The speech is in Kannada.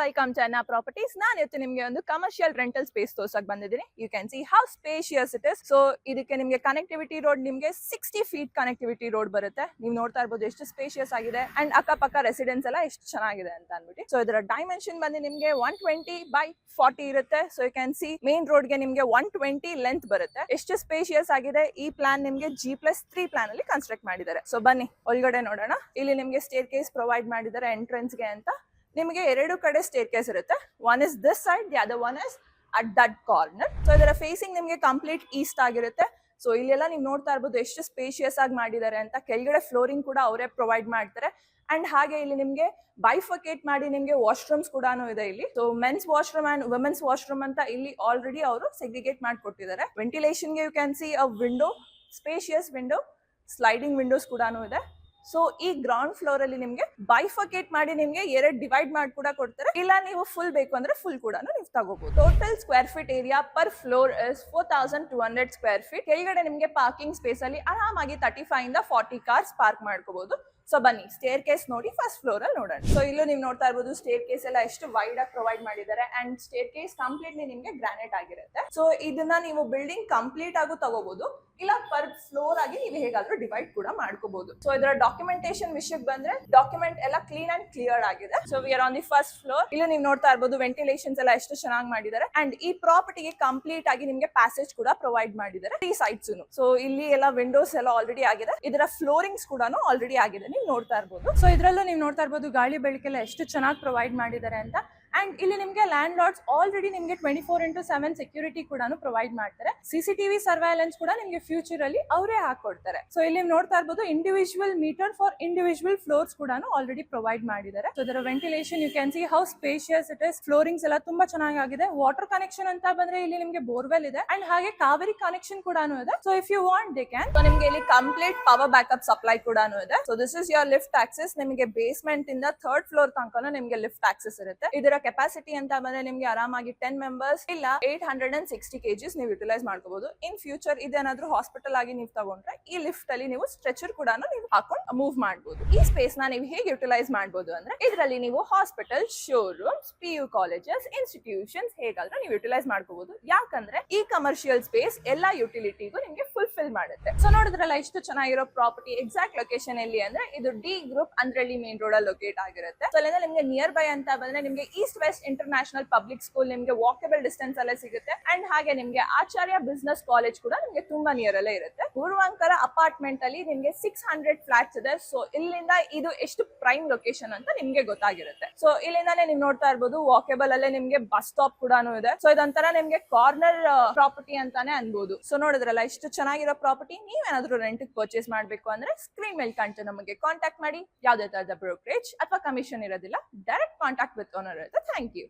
ವೆಲ್ಕಮ್ ಟು ಅನ್ನ ಪ್ರಾಪರ್ಟೀಸ್. ನಾನು ಇವತ್ತು ನಿಮಗೆ ಒಂದು ಕಮರ್ಷಿಯಲ್ ರೆಂಟಲ್ ಸ್ಪೇಸ್ ತೋರ್ಸಕ್ ಬಂದಿದ್ದೀನಿ. You can see how spacious it is. So ಇದಕ್ಕೆ ನಿಮಗೆ ಕನೆಕ್ಟಿವಿಟಿ ರೋಡ್ ನಿಮಗೆ 60 ಫೀಟ್ ಕನೆಕ್ಟಿವಿಟಿ ರೋಡ್ ಬರುತ್ತೆ. ನೀವು ನೋಡ್ತಾ ಇರ್ಬೋದು ಎಷ್ಟು ಸ್ಪೇಷಿಯಸ್ ಆಗಿದೆ ಅಂಡ್ ಅಕ್ಕಪಕ್ಕ ರೆಸಿಡೆನ್ಸ್ ಎಲ್ಲ ಎಷ್ಟು ಚೆನ್ನಾಗಿದೆ ಅಂತ ಅನ್ಬಿಟ್ಟು. ಸೊ ಇದರ ಡೈಮೆನ್ಷನ್ ಬಂದು ನಿಮಗೆ 120x40 ಇರುತ್ತೆ. So you can see main road ಗೆ ನಿಮಗೆ 120 ಲೆಂತ್ ಬರುತ್ತೆ. ಎಷ್ಟು ಸ್ಪೇಷಿಯಸ್ ಆಗಿದೆ. ಈ ಪ್ಲಾನ್ ನಿಮಗೆ G+3 ಪ್ಲಾನ್ ಅಲ್ಲಿ ಕನ್ಸ್ಟ್ರಕ್ಟ್ ಮಾಡಿದ್ದಾರೆ. ಸೊ ಬನ್ನಿ ಒಳಗಡೆ ನೋಡೋಣ. ಇಲ್ಲಿ ನಿಮಗೆ ಸ್ಟೇರ್ ಕೇಸ್ ಪ್ರೊವೈಡ್ ಮಾಡಿದ್ದಾರೆ ಎಂಟ್ರೆನ್ಸ್ ಗೆ ಅಂತ. ನಿಮಗೆ ಎರಡು ಕಡೆ ಸ್ಟೇರ್ ಕೇಸ್ ಇರುತ್ತೆ. One is this side, the other one is at that corner. So ಇದರ ಫೇಸಿಂಗ್ ನಿಮಗೆ ಕಂಪ್ಲೀಟ್ ಈಸ್ಟ್ ಆಗಿರುತ್ತೆ. ಸೊ ಇಲ್ಲೆಲ್ಲ ನೀವು ನೋಡ್ತಾ ಇರ್ಬೋದು ಎಷ್ಟು ಸ್ಪೇಷಿಯಸ್ ಆಗಿ ಮಾಡಿದ್ದಾರೆ ಅಂತ. ಕೆಳಗಡೆ ಫ್ಲೋರಿಂಗ್ ಕೂಡ ಅವರೇ ಪ್ರೊವೈಡ್ ಮಾಡ್ತಾರೆ. ಅಂಡ್ ಹಾಗೆ ಇಲ್ಲಿ ನಿಮಗೆ ಬೈಫಕೇಟ್ ಮಾಡಿ ನಿಮಗೆ ವಾಶ್ರೂಮ್ಸ್ ಕೂಡ ಇದೆ ಇಲ್ಲಿ. So men's washroom and women's washroom ಅಂತ ಇಲ್ಲಿ ಆಲ್ರೆಡಿ ಅವರು ಸೆಗ್ರಿಗೇಟ್ ಮಾಡಿಕೊಟ್ಟಿದ್ದಾರೆ. ವೆಂಟಿಲೇಷನ್ ಗೆ you can see a window, spacious window, sliding windows ಕೂಡ ಇದೆ. ಸೊ ಈ ಗ್ರೌಂಡ್ ಫ್ಲೋರ್ ಅಲ್ಲಿ ನಿಮ್ಗೆ ಬೈಫಕೇಟ್ ಮಾಡಿ ನಿಮ್ಗೆ ಎರಡು ಡಿವೈಡ್ ಮಾಡಿ ಕೂಡ ಕೊಡ್ತಾರೆ. ಇಲ್ಲ ನೀವು ಫುಲ್ ಬೇಕು ಅಂದ್ರೆ ಫುಲ್ ಕೂಡ ನೀವು ತಗೋಬಹುದು. Total square feet area per floor is 4200 square feet. ಕೆಳಗಡೆ ನಿಮ್ಗೆ ಪಾರ್ಕಿಂಗ್ ಸ್ಪೇಸ್ ಅಲ್ಲಿ ಆರಾಮಾಗಿ 35 ಇಂದ 40 ಕಾರ್ಸ್ ಪಾರ್ಕ್ ಮಾಡ್ಕೋಬಹುದು. ಸೊ ಬನ್ನಿ ಸ್ಟೇರ್ ಕೇಸ್ ನೋಡಿ ಫಸ್ಟ್ ಫ್ಲೋರ್ ಅಲ್ಲಿ ನೋಡೋಣ. ಸೊ ಇಲ್ಲೂ ನೀವು ನೋಡ್ತಾ ಇರ್ಬೋದು ಸ್ಟೇರ್ ಕೇಸ್ ಎಲ್ಲ ಎಷ್ಟು ವೈಡ್ ಆಗಿ ಪ್ರೊವೈಡ್ ಮಾಡಿದ್ದಾರೆ. ಅಂಡ್ ಸ್ಟೇರ್ ಕೇಸ್ ಕಂಪ್ಲೀಟ್ಲಿ ನಿಮ್ಗೆ ಗ್ರಾನೈಟ್ ಆಗಿರುತ್ತೆ. ಸೊ ಇದನ್ನ ನೀವು ಬಿಲ್ಡಿಂಗ್ ಕಂಪ್ಲೀಟ್ ಆಗು ತಗೋಬಹುದು, ಇಲ್ಲ ಪರ್ ಫ್ಲೋರ್ ಆಗಿ ನೀವು ಹೇಗಾದ್ರೂ ಡಿವೈಡ್ ಕೂಡ ಮಾಡ್ಕೋಬಹುದು. ಸೊ ಇದರ ಡಾಕ್ಯುಮೆಂಟೇಶನ್ ವಿಷಯಕ್ಕೆ ಬಂದ್ರೆ ಡಾಕ್ಯುಮೆಂಟ್ ಎಲ್ಲ ಕ್ಲೀನ್ ಅಂಡ್ ಕ್ಲಿಯರ್ ಆಗಿದೆ. So we are on the first floor. ಇಲ್ಲಿ ನೀವು ನೋಡ್ತಾ ಇರ್ಬೋದು ವೆಂಟಿಲೇಷನ್ಸ್ ಎಲ್ಲ ಎಷ್ಟು ಚೆನ್ನಾಗಿ ಮಾಡಿದ್ದಾರೆ. ಅಂಡ್ ಈ ಪ್ರಾಪರ್ಟಿಗೆ ಕಂಪ್ಲೀಟ್ ಆಗಿ ನಿಮ್ಗೆ ಪ್ಯಾಸೇಜ್ ಕೂಡ ಪ್ರೊವೈಡ್ ಮಾಡಿದ್ದಾರೆ 3 ಸೈಡ್ಸ್. ಸೊ ಇಲ್ಲಿ ಎಲ್ಲ ವಿಂಡೋಸ್ ಎಲ್ಲ ಆಲ್ರೆಡಿ ಆಗಿದೆ. ಇದರ ಫ್ಲೋರಿಂಗ್ಸ್ ಕೂಡ ಆಲ್ರೆಡಿ ಆಗಿದೆ, ನೀವು ನೋಡ್ತಾ ಇರ್ಬೋದು. ಸೊ ಇದ್ರಲ್ಲೂ ನೀವು ನೋಡ್ತಾ ಇರ್ಬೋದು ಗಾಳಿ ಬೆಳಕೆಲ್ಲ ಎಷ್ಟು ಚೆನ್ನಾಗಿ ಪ್ರೊವೈಡ್ ಮಾಡಿದ್ದಾರೆ ಅಂತ. ಅಂಡ್ ಇಲ್ಲಿ ನಿಮ್ಗೆ ಲ್ಯಾಂಡ್ ಲಾರ್ಡ್ಸ್ ಆಲ್ರೆಡಿ ನಿಮ್ಗೆ 24x7 ಸೆಕ್ಯೂರಿಟಿ ಕೂಡ ಪ್ರೊವೈಡ್ ಮಾಡ್ತಾರೆ. CCTV ಸರ್ವೈಲೆನ್ಸ್ ಕೂಡ ನಿಮ್ಗೆ ಫ್ಯೂಚರ್ ಅಲ್ಲಿ ಅವರೇ ಹಾಕೊಡ್ತಾರೆ. ಸೊ ಇಲ್ಲಿ ನೋಡ್ತಾ ಇರ್ಬೋದು individual meter for individual floors ಕೂಡ ಆಲ್ರೆಡಿ ಪ್ರೊವೈಡ್ ಮಾಡಿದ್ದಾರೆ. ಸೊ ಇದರ ventilation you can see how spacious it is. Floorings ಎಲ್ಲ ತುಂಬಾ ಚೆನ್ನಾಗಿದೆ. ವಾಟರ್ ಕನೆಕ್ಷನ್ ಅಂತ ಬಂದ್ರೆ ಇಲ್ಲಿ ನಿಮ್ಗೆ ಬೋರ್ವೆಲ್ ಇದೆ ಅಂಡ್ ಹಾಗೆ ಕಾವೇರಿ ಕನೆಕ್ಷನ್ ಕೂಡ ಇದೆ. So if you want they can. So ನಿಮ್ಗೆ ಇಲ್ಲಿ ಕಂಪ್ಲೀಟ್ ಪವರ್ ಬ್ಯಾಕಪ್ ಸಪ್ಲೈ ಕೂಡ ಇದೆ. So this is your lift access. ನಿಮಗೆ ಬೇಸ್ಮೆಂಟ್ ಇಂದ 3rd ಫ್ಲೋರ್ ತನಕ ನಿಮ್ಗೆ ಲಿಫ್ಟ್ ಆಕ್ಸೆಸ್ ಇರುತ್ತೆ. ಇದರ ಕೆಪಾಸಿಟಿ ಅಂತ ಬಂದ್ರೆ ನಿಮ್ಗೆ ಆರಾಮಾಗಿ 10 ಮೆಂಬರ್ಸ್ ಇಲ್ಲ 860 kgs ನೀವು ಯುಟಿಲೈಸ್ ಮಾಡ್ಕೋಬಹುದು. ಇನ್ ಫ್ಯೂಚರ್ ಇದೇನಾದ್ರೂ ಹಾಸ್ಪಿಟಲ್ ಆಗಿ ನೀವು ತಗೊಂಡ್ರೆ ಈ ಲಿಫ್ಟ್ ಅಲ್ಲಿ ನೀವು ಸ್ಟ್ರೆಚರ್ ಕೂಡ ನೀವು ಹಾಕೊಂಡು ಮೂವ್ ಮಾಡಬಹುದು. ಈ ಸ್ಪೇಸ್ ನ ನೀವು ಹೇಗೆ ಯುಟಿಲೈಸ್ ಮಾಡಬಹುದು ಅಂದ್ರೆ ಇದರಲ್ಲಿ ನೀವು hospital, showrooms, PU colleges, institutions ಹೇಗಾದ್ರೂ ನೀವು ಯುಟಿಲೈಸ್ ಮಾಡ್ಕೋಬಹುದು. ಯಾಕಂದ್ರೆ ಈ ಕಮರ್ಷಿಯಲ್ ಸ್ಪೇಸ್ ಎಲ್ಲಾ ಯುಟಿಲಿಟಿಗೂ ನಿಮ್ಗೆ ಫುಲ್ಫಿಲ್ ಮಾಡುತ್ತೆ. ಸೊ ನೋಡಿದ್ರಲ್ಲ ಎಷ್ಟು ಚೆನ್ನಾಗಿರೋ ಪ್ರಾಪರ್ಟಿ. ಎಕ್ಸಾಕ್ಟ್ ಲೊಕೇಶನ್ ಎಲ್ಲಿ ಅಂದ್ರೆ ಇದು D group Andrahalli main road ಅಲ್ಲಿ ಲೊಕೇಟ್ ಆಗಿರುತ್ತೆ. ಸೊ ಅಲ್ಲಿಂದ ನಿಮ್ಗೆ ನಿಯರ್ ಬೈ ಅಂತ ಬಂದ್ರೆ ನಿಮ್ಗೆ east west international public school ನಿಮ್ಗೆ ವಾಕಬಲ್ ಡಿಸ್ಟೆನ್ಸ್ ಅಲ್ಲೇ ಸಿಗುತ್ತೆ. ಅಂಡ್ ಹಾಗೆ ನಿಮ್ಗೆ ಆಚಾರ್ಯ ಬಿಸ್ನೆಸ್ ಕಾಲೇಜ್ ಕೂಡ ನಿಮ್ಗೆ ತುಂಬಾ ನಿಯರ್ ಅಲ್ಲೇ ಇರುತ್ತೆ. ಪೂರ್ವಾಂಕರ ಅಪಾರ್ಟ್ಮೆಂಟ್ ಅಲ್ಲಿ ನಿಮ್ಗೆ 600 ಫ್ಲಾಟ್ಸ್ ಇದೆ. ಸೊ ಇಲ್ಲಿಂದ ಇದು ಎಷ್ಟು ಪ್ರೈಮ್ ಲೊಕೇಶನ್ ಅಂತ ನಿಮ್ಗೆ ಗೊತ್ತಾಗಿರುತ್ತೆ. ಸೊ ಇಲ್ಲಿಂದಾನೇ ನೀವು ನೋಡ್ತಾ ಇರ್ಬೋದು ವಾಕಬಲ್ ಅಲ್ಲೇ ನಿಮ್ಗೆ ಬಸ್ ಸ್ಟಾಪ್ ಕೂಡ ಇದೆ. ಸೊ ಇದೊಂಥರ ನಿಮ್ಗೆ ಕಾರ್ನರ್ ಪ್ರಾಪರ್ಟಿ ಅಂತಾನೆ ಅನ್ಬೋದು. ಸೊ ನೋಡಿದ್ರಲ್ಲ ಎಷ್ಟು ಚೆನ್ನಾಗಿರೋ ಪ್ರಾಪರ್ಟಿ. ನೀವೇನಾದ್ರೂ ರೆಂಟ್ ಪರ್ಚೇಸ್ ಮಾಡ್ಬೇಕು ಅಂದ್ರೆ ಸ್ಕ್ರೀನ್ ಮೇಲೆ ಕಾಣ್ತಾ ನಮಗೆ ಕಾಂಟ್ಯಾಕ್ಟ್ ಮಾಡಿ. ಯಾವುದೇ ತರದ ಬ್ರೋಕರೇಜ್ ಅಥವಾ ಕಮಿಷನ್ ಇರೋದಿಲ್ಲ. ಡೈರೆಕ್ಟ್ ಕಾಂಟ್ಯಾಕ್ಟ್ ವಿತ್ ಓನರ್ ಇರುತ್ತೆ. Thank you.